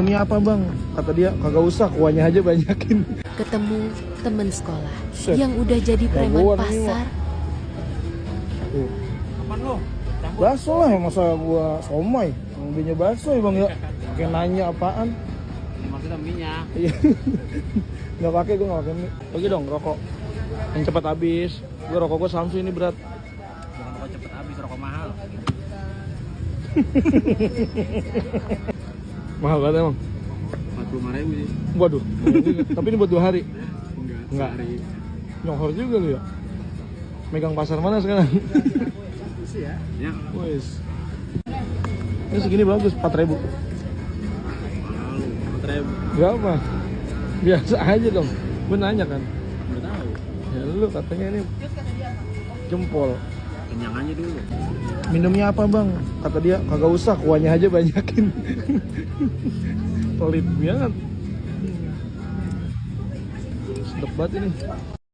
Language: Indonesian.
Ini apa bang? Kata dia kagak usah, kuahnya aja banyakin. Ketemu temen sekolah Set. yang udah jadi preman Jagoan ini, pasar. Apaan lo? Campur. Bakso lah, masa gua somai. Yang belinya bakso ya bang ya. Pakai nanya apaan? Maksudnya minyak. Iya. Nggak pakai, gua nggak pakai mie. Bagi dong rokok yang cepat habis. Gua rokok gua Samsu ini berat. Jangan rokok cepet habis, rokok mahal. Mahal banget emang. 45.000 sih. Waduh. Tapi ini buat 2 hari. Enggak. Sehari. Nyokor juga lu ya. Megang pasar mana sekarang? Sih ya. Ya. Wes. Ini segini bagus 4.000. Mahal. 4.000. Berapa? Biasa aja dong. Gue nanya kan. Nggak tahu. Ya lu katanya ini jempol. Kenyang aja dulu. Minumnya apa bang? Kata dia kagak usah, kuahnya aja banyakin. Pelit banget. Sedap banget ini.